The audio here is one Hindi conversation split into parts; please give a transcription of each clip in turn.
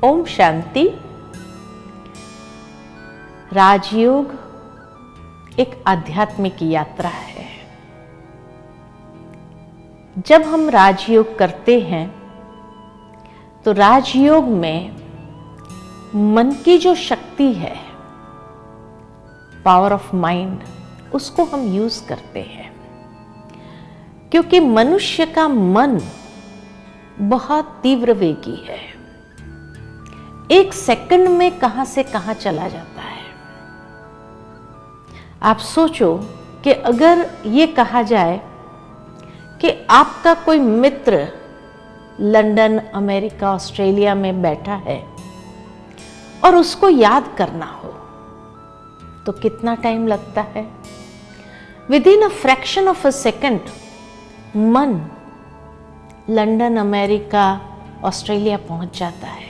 ओम शांति। राजयोग एक आध्यात्मिक यात्रा है। जब हम राजयोग करते हैं तो राजयोग में मन की जो शक्ति है, पावर ऑफ माइंड, उसको हम यूज करते हैं, क्योंकि मनुष्य का मन बहुत तीव्र वेगी है। एक सेकंड में कहां से कहां चला जाता है। आप सोचो कि अगर ये कहा जाए कि आपका कोई मित्र लंदन, अमेरिका, ऑस्ट्रेलिया में बैठा है और उसको याद करना हो तो कितना टाइम लगता है। With in a fraction of a second मन लंदन, अमेरिका, ऑस्ट्रेलिया पहुंच जाता है।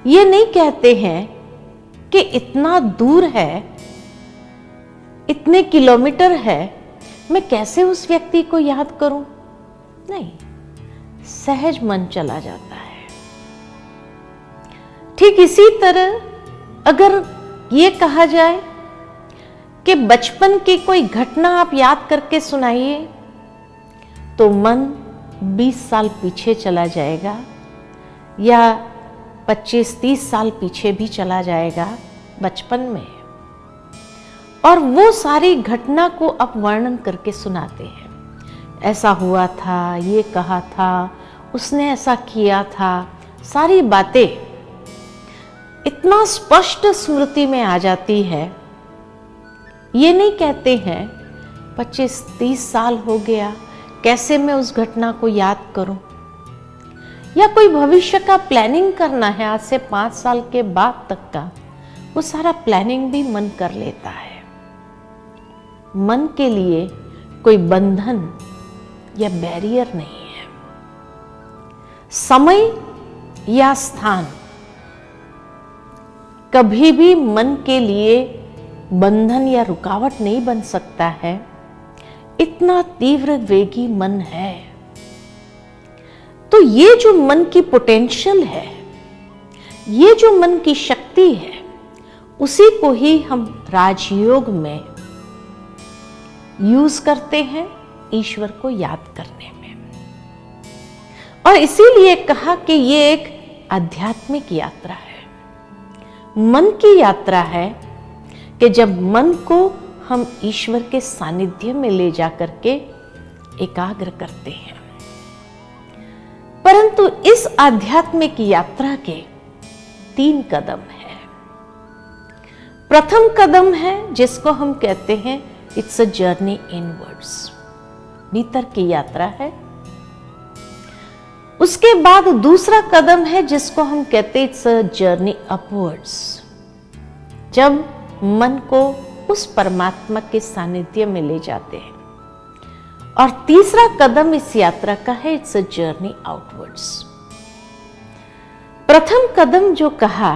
ये नहीं कहते हैं कि इतना दूर है, इतने किलोमीटर है, मैं कैसे उस व्यक्ति को याद करूं। नहीं, सहज मन चला जाता है। ठीक इसी तरह अगर ये कहा जाए कि बचपन की कोई घटना आप याद करके सुनाइए तो मन 20 साल पीछे चला जाएगा या 25-30 साल पीछे भी चला जाएगा बचपन में, और वो सारी घटना को आप वर्णन करके सुनाते हैं। ऐसा हुआ था, ये कहा था, उसने ऐसा किया था, सारी बातें इतना स्पष्ट स्मृति में आ जाती है। ये नहीं कहते हैं 25-30 साल हो गया, कैसे मैं उस घटना को याद करूं। या कोई भविष्य का प्लानिंग करना है, आज से 5 साल के बाद तक का, वो सारा प्लानिंग भी मन कर लेता है। मन के लिए कोई बंधन या बैरियर नहीं है। समय या स्थान कभी भी मन के लिए बंधन या रुकावट नहीं बन सकता है। इतना तीव्र वेगी मन है। तो ये जो मन की पोटेंशियल है, ये जो मन की शक्ति है, उसी को ही हम राजयोग में यूज करते हैं ईश्वर को याद करने में। और इसीलिए कहा कि ये एक आध्यात्मिक यात्रा है, मन की यात्रा है, कि जब मन को हम ईश्वर के सानिध्य में ले जाकर के एकाग्र करते हैं। परंतु इस आध्यात्मिक यात्रा के 3 कदम है। प्रथम कदम है जिसको हम कहते हैं इट्स अ जर्नी इनवर्ड्स, भीतर की यात्रा है। उसके बाद दूसरा कदम है जिसको हम कहते हैं इट्स अ जर्नी अपवर्ड्स, जब मन को उस परमात्मा के सानिध्य में ले जाते हैं। और तीसरा कदम इस यात्रा का है इट्स अ जर्नी आउटवर्ड्स। प्रथम कदम जो कहा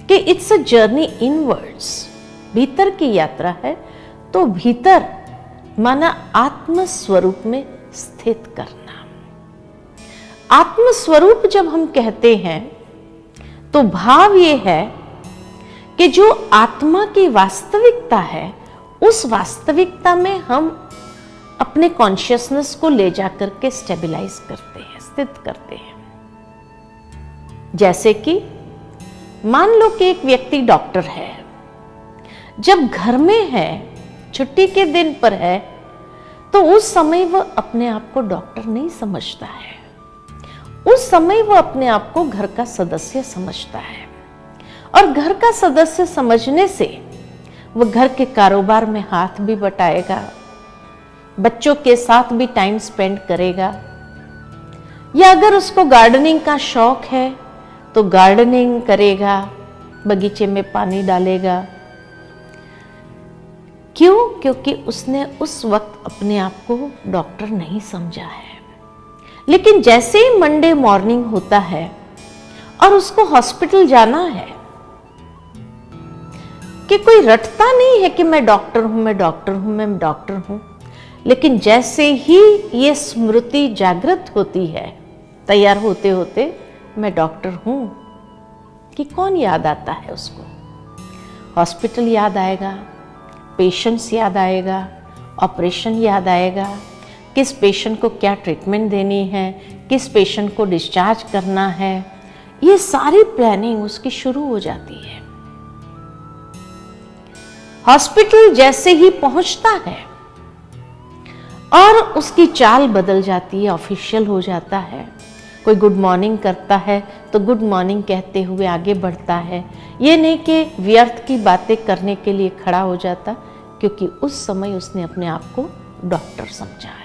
कि इट्स अ जर्नी इनवर्ड्स, भीतर की यात्रा है, तो भीतर माना आत्म स्वरूप में स्थित करना। आत्म स्वरूप जब हम कहते हैं तो भाव ये है कि जो आत्मा की वास्तविकता है, उस वास्तविकता में हम अपने कॉन्शियसनेस को ले जाकर के स्टेबलाइज करते हैं, स्थित करते हैं। जैसे कि मान लो कि एक व्यक्ति डॉक्टर है, जब घर में है, छुट्टी के दिन पर है, तो उस समय वह अपने आप को डॉक्टर नहीं समझता है। उस समय वह अपने आप को घर का सदस्य समझता है, और घर का सदस्य समझने से वह घर के कारोबार में हाथ भी बटाएगा, बच्चों के साथ भी टाइम स्पेंड करेगा, या अगर उसको गार्डनिंग का शौक है तो गार्डनिंग करेगा, बगीचे में पानी डालेगा। क्यों? क्योंकि उसने उस वक्त अपने आप को डॉक्टर नहीं समझा है। लेकिन जैसे ही मंडे मॉर्निंग होता है और उसको हॉस्पिटल जाना है, कि कोई रटता नहीं है कि मैं डॉक्टर हूं, मैं डॉक्टर हूं, मैं डॉक्टर हूं। लेकिन जैसे ही ये स्मृति जागृत होती है, तैयार होते होते मैं डॉक्टर हूं, कि कौन याद आता है उसको? हॉस्पिटल याद आएगा, पेशेंट्स याद आएगा, ऑपरेशन याद आएगा, किस पेशेंट को क्या ट्रीटमेंट देनी है, किस पेशेंट को डिस्चार्ज करना है, ये सारी प्लानिंग उसकी शुरू हो जाती है। हॉस्पिटल जैसे ही पहुंचता है और उसकी चाल बदल जाती है, ऑफिशियल हो जाता है। कोई गुड मॉर्निंग करता है तो गुड मॉर्निंग कहते हुए आगे बढ़ता है, ये नहीं कि व्यर्थ की बातें करने के लिए खड़ा हो जाता, क्योंकि उस समय उसने अपने आप को डॉक्टर समझा है।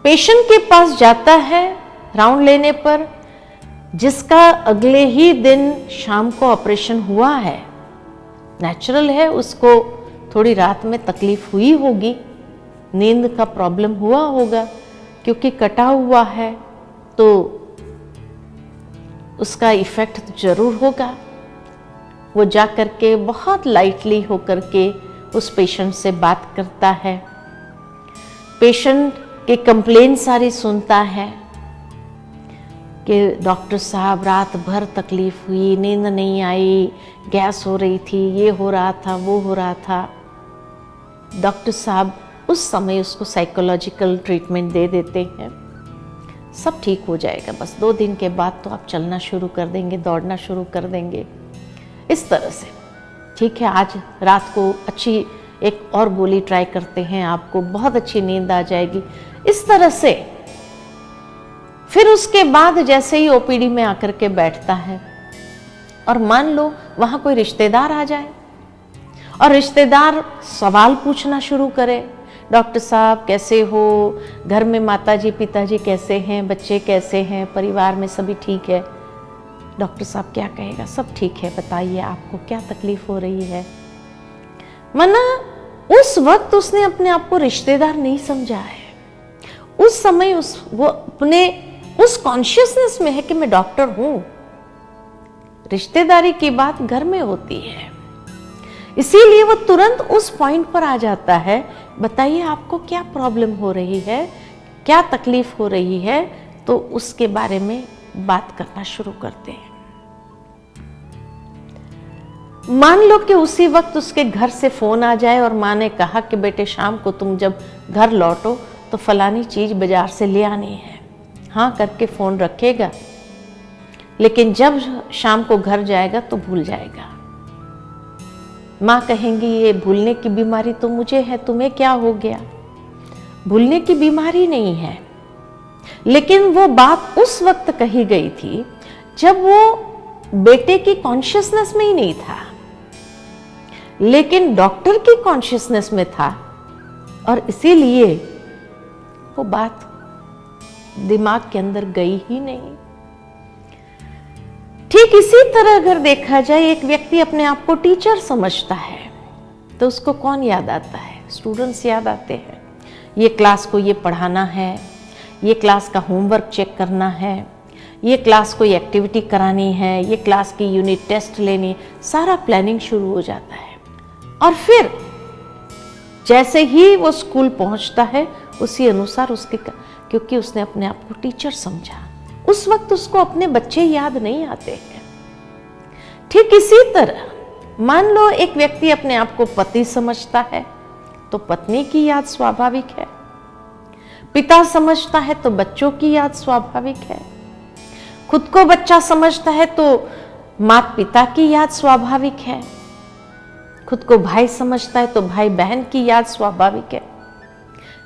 पेशेंट के पास जाता है राउंड लेने पर, जिसका अगले ही दिन शाम को ऑपरेशन हुआ है। नेचुरल है, उसको थोड़ी रात में तकलीफ हुई होगी, नींद का प्रॉब्लम हुआ होगा, क्योंकि कटा हुआ है तो उसका इफेक्ट जरूर होगा। वो जा करके बहुत लाइटली होकर के उस पेशेंट से बात करता है, पेशेंट के कंप्लेन सारी सुनता है कि डॉक्टर साहब रात भर तकलीफ हुई, नींद नहीं आई, गैस हो रही थी, ये हो रहा था, वो हो रहा था। डॉक्टर साहब उस समय उसको साइकोलॉजिकल ट्रीटमेंट दे देते हैं, सब ठीक हो जाएगा, बस 2 दिन के बाद तो आप चलना शुरू कर देंगे, दौड़ना शुरू कर देंगे। इस तरह से ठीक है, आज रात को अच्छी एक और गोली ट्राई करते हैं, आपको बहुत अच्छी नींद आ जाएगी। इस तरह से फिर उसके बाद जैसे ही ओपीडी में आकर के बैठता है और मान लो वहां कोई रिश्तेदार आ जाए और रिश्तेदार सवाल पूछना शुरू करे, डॉक्टर साहब कैसे हो, घर में माताजी पिताजी कैसे हैं, बच्चे कैसे हैं, परिवार में सभी ठीक है? डॉक्टर साहब क्या कहेगा? सब ठीक है, बताइए आपको क्या तकलीफ हो रही है। मना उस वक्त उसने अपने आप को रिश्तेदार नहीं समझा है, उस समय वो अपने उस कॉन्शियसनेस में है कि मैं डॉक्टर हूं। रिश्तेदारी की बात घर में होती है, इसीलिए वो तुरंत उस पॉइंट पर आ जाता है, बताइए आपको क्या प्रॉब्लम हो रही है, क्या तकलीफ हो रही है, तो उसके बारे में बात करना शुरू करते हैं। मान लो कि उसी वक्त उसके घर से फोन आ जाए और माँ ने कहा कि बेटे शाम को तुम जब घर लौटो तो फलानी चीज बाजार से ले आनी है। हाँ करके फोन रखेगा, लेकिन जब शाम को घर जाएगा तो भूल जाएगा। माँ कहेंगी ये भूलने की बीमारी तो मुझे है, तुम्हें क्या हो गया? भूलने की बीमारी नहीं है, लेकिन वो बात उस वक्त कही गई थी जब वो बेटे की कॉन्शियसनेस में ही नहीं था, लेकिन डॉक्टर की कॉन्शियसनेस में था, और इसीलिए वो बात दिमाग के अंदर गई ही नहीं। ठीक इसी तरह अगर देखा जाए, एक व्यक्ति अपने आप को टीचर समझता है तो उसको कौन याद आता है? स्टूडेंट्स याद आते हैं। ये क्लास को ये पढ़ाना है, ये क्लास का होमवर्क चेक करना है, ये क्लास को ये एक्टिविटी करानी है, ये क्लास की यूनिट टेस्ट लेनी, सारा प्लानिंग शुरू हो जाता है। और फिर जैसे ही वो स्कूल पहुंचता है उसी अनुसार उसके, क्योंकि उसने अपने आप को टीचर समझा, उस वक्त उसको अपने बच्चे याद नहीं आते हैं। ठीक इसी तरह मान लो एक व्यक्ति अपने आप को पति समझता है तो पत्नी की याद स्वाभाविक है, पिता समझता है तो बच्चों की याद स्वाभाविक है, खुद को बच्चा समझता है तो माता पिता की याद स्वाभाविक है, खुद को भाई समझता है तो भाई बहन की याद स्वाभाविक है।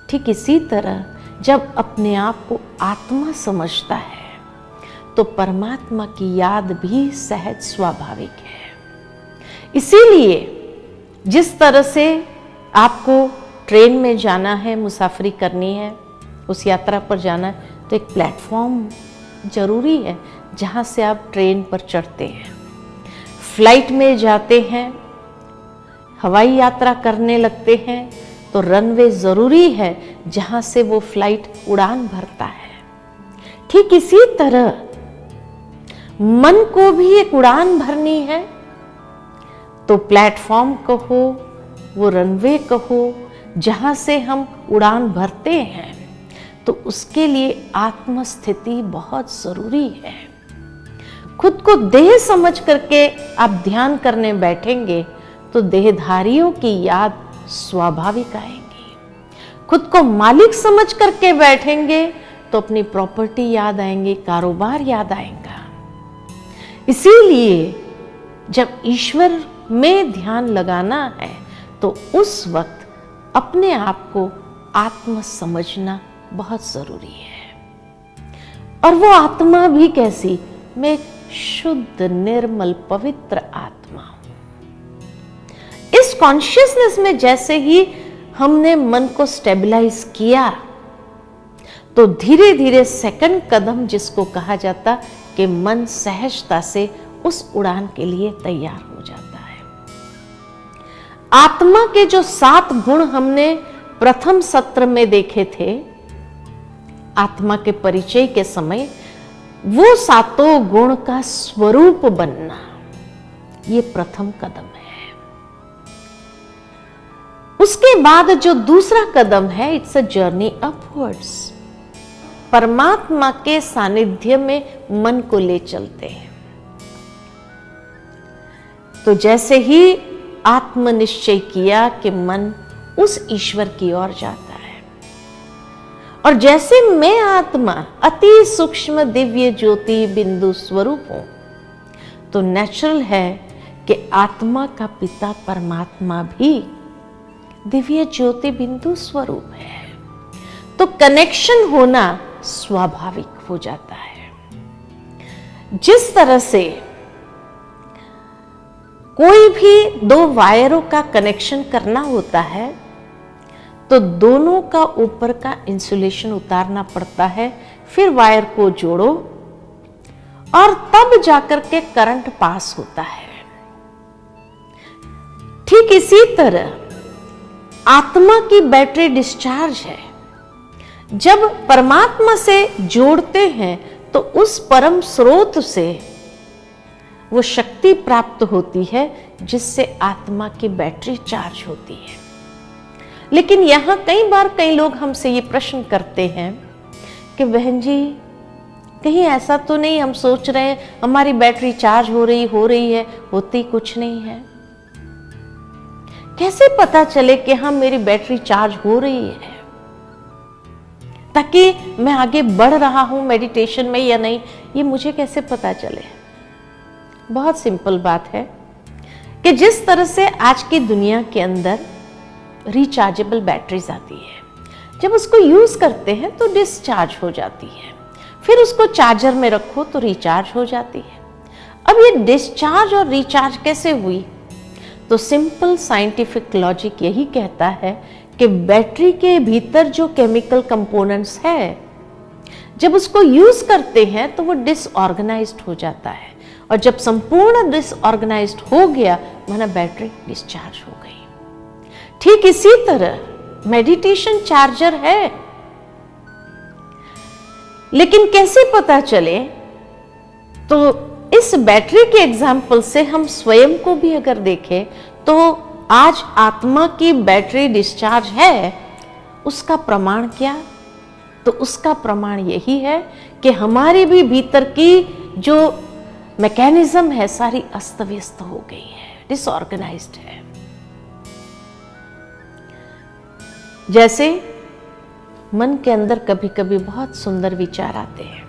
ठीक इसी तरह जब अपने आप को आत्मा समझता है तो परमात्मा की याद भी सहज स्वाभाविक है। इसीलिए जिस तरह से आपको ट्रेन में जाना है, मुसाफरी करनी है, उस यात्रा पर जाना है, तो एक प्लेटफॉर्म जरूरी है जहां से आप ट्रेन पर चढ़ते हैं। फ्लाइट में जाते हैं, हवाई यात्रा करने लगते हैं तो रनवे जरूरी है जहां से वो फ्लाइट उड़ान भरता है। ठीक इसी तरह मन को भी एक उड़ान भरनी है तो प्लेटफॉर्म कहो, वो रनवे कहो, जहां से हम उड़ान भरते हैं, तो तो उसके लिए आत्मस्थिति बहुत जरूरी है। खुद को देह समझ करके आप ध्यान करने बैठेंगे तो देहधारियों की याद स्वाभाविक आएगी। खुद को मालिक समझ करके बैठेंगे तो अपनी प्रॉपर्टी याद आएंगी, कारोबार याद आएगा। इसीलिए जब ईश्वर में ध्यान लगाना है तो उस वक्त अपने आप को आत्म समझना बहुत जरूरी है। और वो आत्मा भी कैसी? मैं एक शुद्ध, निर्मल, पवित्र आत्मा हूं। इस कॉन्शियसनेस में जैसे ही हमने मन को स्टेबलाइज किया तो धीरे धीरे सेकंड कदम, जिसको कहा जाता कि मन सहजता से उस उड़ान के लिए तैयार हो जाता है। आत्मा के जो 7 गुण हमने प्रथम सत्र में देखे थे, आत्मा के परिचय के समय, वो 7 गुण का स्वरूप बनना, ये प्रथम कदम है। उसके बाद जो दूसरा कदम है, इट्स अ जर्नी अपवर्ड्स। परमात्मा के सानिध्य में मन को ले चलते हैं। तो जैसे ही आत्मनिश्चय किया कि मन उस ईश्वर की ओर जाता है, और जैसे मैं आत्मा अति सूक्ष्म दिव्य ज्योति बिंदु स्वरूप हूं, तो नेचुरल है कि आत्मा का पिता परमात्मा भी दिव्य ज्योति बिंदु स्वरूप है। तो कनेक्शन होना स्वाभाविक हो जाता है। जिस तरह से कोई भी 2 वायरों का कनेक्शन करना होता है तो दोनों का ऊपर का इंसुलेशन उतारना पड़ता है, फिर वायर को जोड़ो और तब जाकर के करंट पास होता है। ठीक इसी तरह आत्मा की बैटरी डिस्चार्ज है। जब परमात्मा से जोड़ते हैं तो उस परम स्रोत से वो शक्ति प्राप्त होती है जिससे आत्मा की बैटरी चार्ज होती है। लेकिन यहां कई बार कई लोग हमसे ये प्रश्न करते हैं कि बहन जी, कहीं ऐसा तो नहीं हम सोच रहे हैं हमारी बैटरी चार्ज हो रही है, होती कुछ नहीं है। कैसे पता चले कि हाँ मेरी बैटरी चार्ज हो रही है, ताकि मैं आगे बढ़ रहा हूं मेडिटेशन में या नहीं, ये मुझे कैसे पता चले? बहुत सिंपल बात है कि जिस तरह से आज की दुनिया के अंदर रिचार्जेबल बैटरीज आती है, जब उसको यूज करते हैं तो डिस्चार्ज हो जाती है, फिर उसको चार्जर में रखो तो रिचार्ज हो जाती है। अब ये डिस्चार्ज और रिचार्ज कैसे हुई? तो सिंपल साइंटिफिक लॉजिक यही कहता है कि बैटरी के भीतर जो केमिकल कंपोनेंट्स है, जब उसको यूज करते हैं तो वो डिसऑर्गेनाइज्ड हो जाता है, और जब संपूर्ण डिसऑर्गेनाइज्ड हो गया माना बैटरी डिस्चार्ज हो गई। ठीक इसी तरह मेडिटेशन चार्जर है, लेकिन कैसे पता चले? तो इस बैटरी के एग्जाम्पल से हम स्वयं को भी अगर देखें तो आज आत्मा की बैटरी डिस्चार्ज है, उसका प्रमाण क्या? तो उसका प्रमाण यही है कि हमारे भी भीतर की जो मैकेनिज्म है सारी अस्त व्यस्त हो गई है, डिसऑर्गेनाइज्ड है। जैसे मन के अंदर कभी कभी बहुत सुंदर विचार आते हैं,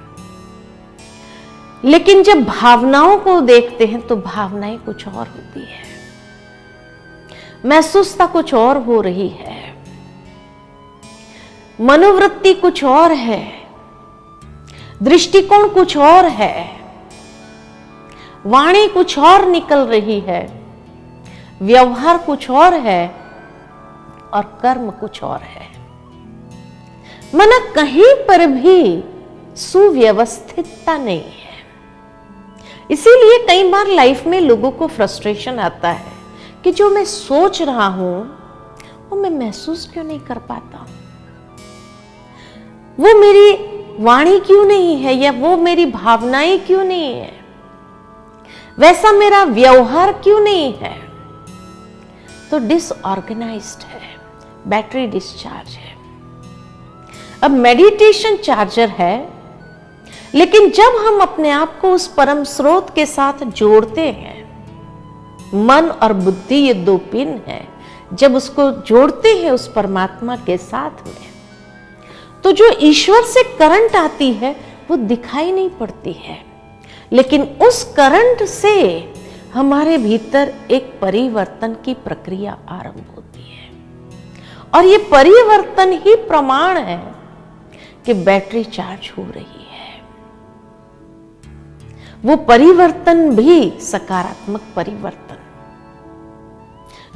लेकिन जब भावनाओं को देखते हैं तो भावनाएं कुछ और होती है, महसूसता कुछ और हो रही है, मनोवृत्ति कुछ और है, दृष्टिकोण कुछ और है, वाणी कुछ और निकल रही है, व्यवहार कुछ और है और कर्म कुछ और है। माना कहीं पर भी सुव्यवस्थितता नहीं है। इसीलिए कई बार लाइफ में लोगों को फ्रस्ट्रेशन आता है कि जो मैं सोच रहा हूं वो मैं महसूस क्यों नहीं कर पाता, वो मेरी वाणी क्यों नहीं है, या वो मेरी भावनाएं क्यों नहीं है, वैसा मेरा व्यवहार क्यों नहीं है। तो डिसऑर्गेनाइज्ड है, बैटरी डिस्चार्ज है। अब मेडिटेशन चार्जर है, लेकिन जब हम अपने आप को उस परम स्रोत के साथ जोड़ते हैं, मन और बुद्धि ये दो पिन है, जब उसको जोड़ते हैं उस परमात्मा के साथ में, तो जो ईश्वर से करंट आती है वो दिखाई नहीं पड़ती है, लेकिन उस करंट से हमारे भीतर एक परिवर्तन की प्रक्रिया आरंभ होती है। और ये परिवर्तन ही प्रमाण है कि बैटरी चार्ज हो रही है। वो परिवर्तन भी सकारात्मक परिवर्तन,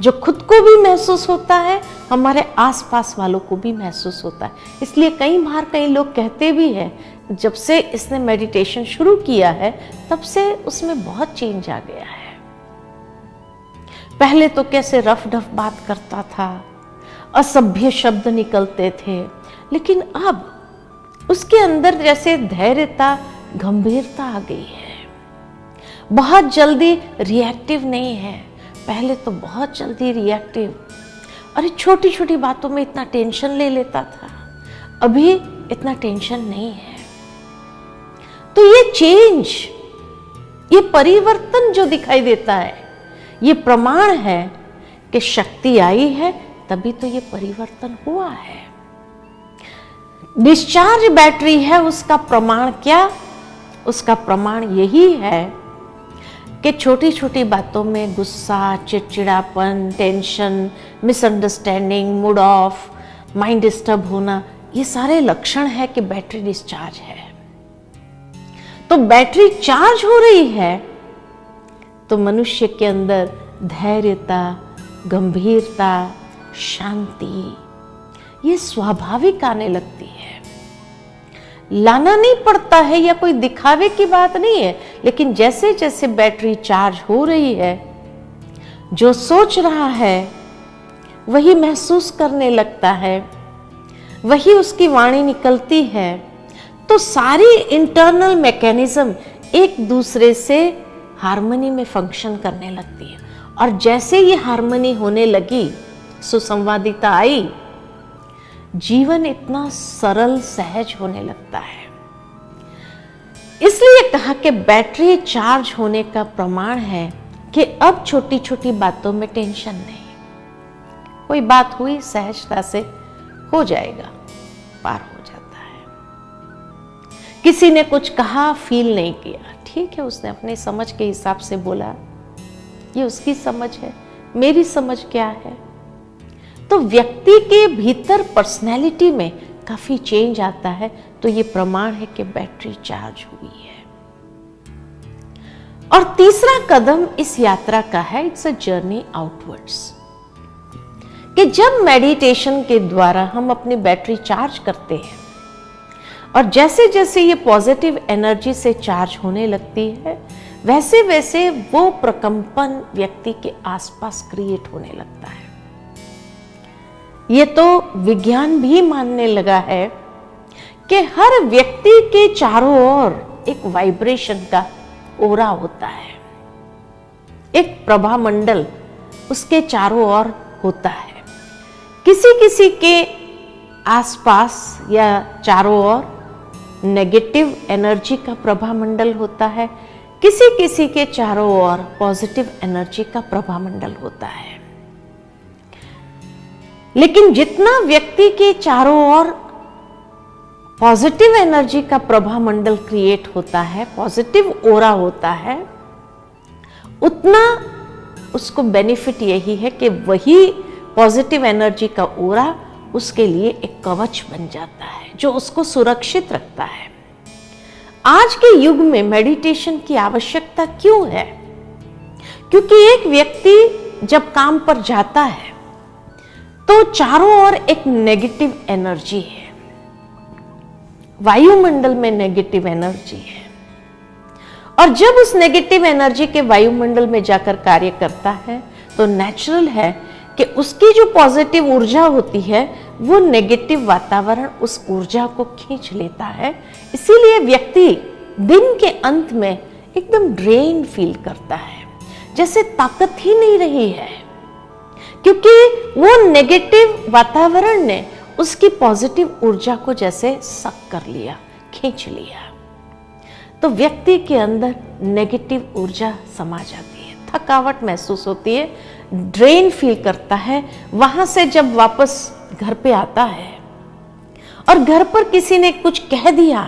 जो खुद को भी महसूस होता है, हमारे आसपास वालों को भी महसूस होता है। इसलिए कई बार कई लोग कहते भी हैं, जब से इसने मेडिटेशन शुरू किया है तब से उसमें बहुत चेंज आ गया है। पहले तो कैसे रफ डफ बात करता था, असभ्य शब्द निकलते थे, लेकिन अब उसके अंदर जैसे धैर्यता, गंभीरता आ गई है। बहुत जल्दी रिएक्टिव नहीं है, पहले तो बहुत जल्दी रिएक्टिव, अरे छोटी छोटी बातों में इतना टेंशन ले लेता था, अभी इतना टेंशन नहीं है। तो ये चेंज, ये परिवर्तन जो दिखाई देता है, ये प्रमाण है कि शक्ति आई है, तभी तो ये परिवर्तन हुआ है। डिस्चार्ज बैटरी है, उसका प्रमाण क्या? उसका प्रमाण यही है कि छोटी छोटी बातों में गुस्सा, चिड़चिड़ापन, tension, misunderstanding, mood off, mind disturb होना, ये सारे लक्षण है कि बैटरी डिस्चार्ज है। तो बैटरी चार्ज हो रही है तो मनुष्य के अंदर धैर्यता, गंभीरता, शांति ये स्वाभाविक आने लगती है। लाना नहीं पड़ता है, या कोई दिखावे की बात नहीं है, लेकिन जैसे जैसे बैटरी चार्ज हो रही है, जो सोच रहा है वही महसूस करने लगता है, वही उसकी वाणी निकलती है, तो सारी इंटरनल मैकेनिज्म एक दूसरे से हार्मनी में फंक्शन करने लगती है। और जैसे ये हार्मनी होने लगी, सुसंवादिता आई, जीवन इतना सरल, सहज होने लगता है। इसलिए कहा कि बैटरी चार्ज होने का प्रमाण है कि अब छोटी छोटी बातों में टेंशन नहीं, कोई बात हुई सहजता से हो जाएगा, पार हो जाता है। किसी ने कुछ कहा, फील नहीं किया, ठीक है, उसने अपनी समझ के हिसाब से बोला, ये उसकी समझ है, मेरी समझ क्या है। तो व्यक्ति के भीतर पर्सनैलिटी में काफी चेंज आता है, तो ये प्रमाण है कि बैटरी चार्ज हुई है। और तीसरा कदम इस यात्रा का है, इट्स अ जर्नी आउटवर्ड्स, कि जब मेडिटेशन के द्वारा हम अपनी बैटरी चार्ज करते हैं और जैसे जैसे ये पॉजिटिव एनर्जी से चार्ज होने लगती है, वैसे वैसे वो प्रकंपन व्यक्ति के आसपास क्रिएट होने लगता है। ये तो विज्ञान भी मानने लगा है कि हर व्यक्ति के चारों ओर एक वाइब्रेशन का ओरा होता है, एक प्रभा मंडल उसके चारों ओर होता है। किसी किसी के आसपास या चारों ओर नेगेटिव एनर्जी का प्रभा मंडल होता है, किसी किसी के चारों ओर पॉजिटिव एनर्जी का प्रभा मंडल होता है। लेकिन जितना व्यक्ति के चारों ओर पॉजिटिव एनर्जी का प्रभा मंडल क्रिएट होता है, पॉजिटिव ओरा होता है, उतना उसको बेनिफिट यही है कि वही पॉजिटिव एनर्जी का ओरा उसके लिए एक कवच बन जाता है, जो उसको सुरक्षित रखता है। आज के युग में मेडिटेशन की आवश्यकता क्यों है? क्योंकि एक व्यक्ति जब काम पर जाता है तो चारों ओर एक नेगेटिव एनर्जी है, वायुमंडल में नेगेटिव एनर्जी है, और जब उस नेगेटिव एनर्जी के वायुमंडल में जाकर कार्य करता है तो नेचुरल है कि उसकी जो पॉजिटिव ऊर्जा होती है वो नेगेटिव वातावरण उस ऊर्जा को खींच लेता है। इसीलिए व्यक्ति दिन के अंत में एकदम ड्रेन फील करता है, जैसे ताकत ही नहीं रही है, क्योंकि वो नेगेटिव वातावरण ने उसकी पॉजिटिव ऊर्जा को जैसे सक कर लिया, खींच लिया, तो व्यक्ति के अंदर नेगेटिव ऊर्जा समा जाती है, थकावट महसूस होती है, ड्रेन फील करता है। वहां से जब वापस घर पे आता है और घर पर किसी ने कुछ कह दिया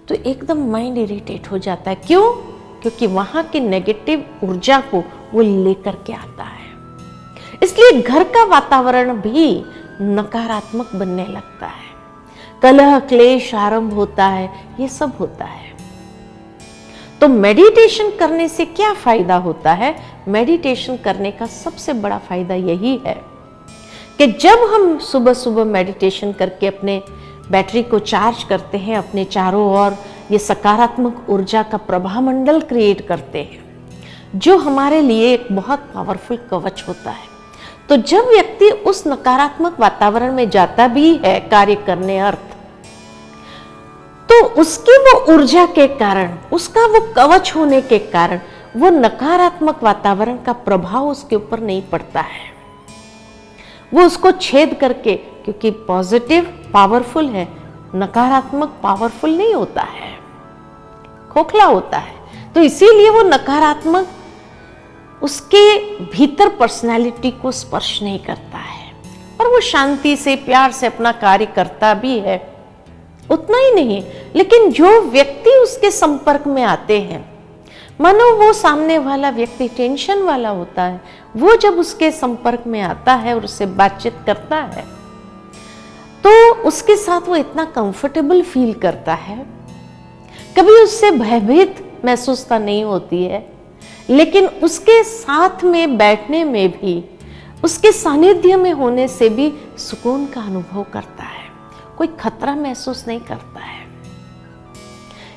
तो एकदम माइंड इरिटेट हो जाता है। क्यों? क्योंकि वहां की नेगेटिव ऊर्जा को वो लेकर के आता है। इसलिए घर का वातावरण भी नकारात्मक बनने लगता है, कलह क्लेश आरंभ होता है, ये सब होता है। तो मेडिटेशन करने से क्या फायदा होता है? मेडिटेशन करने का सबसे बड़ा फायदा यही है कि जब हम सुबह सुबह मेडिटेशन करके अपने बैटरी को चार्ज करते हैं, अपने चारों ओर ये सकारात्मक ऊर्जा का प्रभा मंडल क्रिएट करते हैं, जो हमारे लिए एक बहुत पावरफुल कवच होता है। तो जब व्यक्ति उस नकारात्मक वातावरण में जाता भी है कार्य करने अर्थ, तो उसकी वो ऊर्जा के कारण, उसका वो कवच होने के कारण वो नकारात्मक वातावरण का प्रभाव उसके ऊपर नहीं पड़ता है। वो उसको छेद करके, क्योंकि पॉजिटिव पावरफुल है, नकारात्मक पावरफुल नहीं होता है, खोखला होता है। तो इसीलिए वो नकारात्मक उसके भीतर पर्सनालिटी को स्पर्श नहीं करता है और वो शांति से प्यार से अपना कार्य करता भी है। उतना ही नहीं, लेकिन जो व्यक्ति उसके संपर्क में आते हैं, मानो वो सामने वाला व्यक्ति टेंशन वाला होता है, वो जब उसके संपर्क में आता है और उससे बातचीत करता है तो उसके साथ वो इतना कंफर्टेबल फील करता है, कभी उससे भयभीत महसूसता नहीं होती है, लेकिन उसके साथ में बैठने में भी, उसके सानिध्य में होने से भी सुकून का अनुभव करता है, कोई खतरा महसूस नहीं करता है।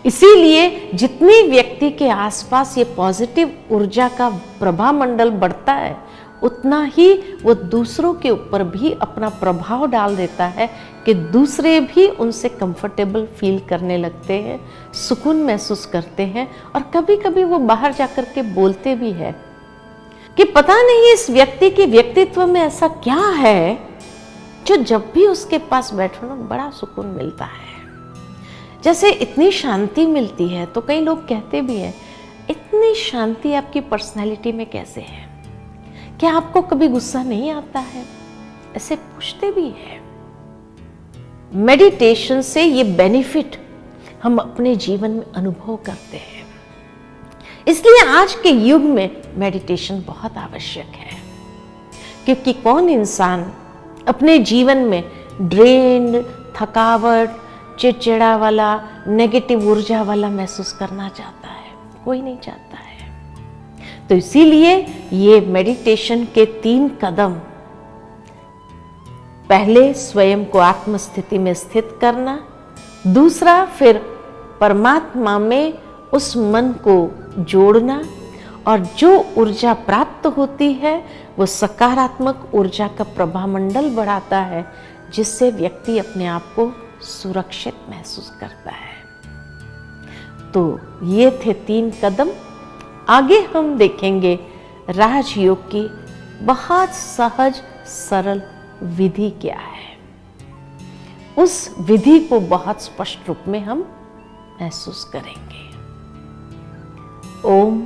इसीलिए जितनी व्यक्ति के आसपास ये पॉजिटिव ऊर्जा का प्रभा मंडल बढ़ता है, उतना ही वो दूसरों के ऊपर भी अपना प्रभाव डाल देता है कि दूसरे भी उनसे कंफर्टेबल फील करने लगते हैं, सुकून महसूस करते हैं। और कभी कभी वो बाहर जाकर के बोलते भी है कि पता नहीं इस व्यक्ति के व्यक्तित्व में ऐसा क्या है जो जब भी उसके पास बैठो ना बड़ा सुकून मिलता है, जैसे इतनी शांति मिलती है। तो कई लोग कहते भी हैं, इतनी शांति आपकी पर्सनैलिटी में कैसे है, क्या आपको कभी गुस्सा नहीं आता है? ऐसे पूछते भी हैं। मेडिटेशन से ये बेनिफिट हम अपने जीवन में अनुभव करते हैं। इसलिए आज के युग में मेडिटेशन बहुत आवश्यक है, क्योंकि कौन इंसान अपने जीवन में ड्रेन, थकावट, चिड़चिड़ा वाला, नेगेटिव ऊर्जा वाला महसूस करना चाहता है? कोई नहीं चाहता है। तो इसीलिए ये मेडिटेशन के 3 कदम, पहले स्वयं को आत्म स्थिति में स्थित करना, दूसरा फिर परमात्मा में उस मन को जोड़ना, और जो ऊर्जा प्राप्त होती है वो सकारात्मक ऊर्जा का प्रभामंडल बढ़ाता है, जिससे व्यक्ति अपने आप को सुरक्षित महसूस करता है। तो ये थे 3 कदम। आगे हम देखेंगे राजयोग की बहुत सहज सरल विधि क्या है। उस विधि को बहुत स्पष्ट रूप में हम महसूस करेंगे। ओम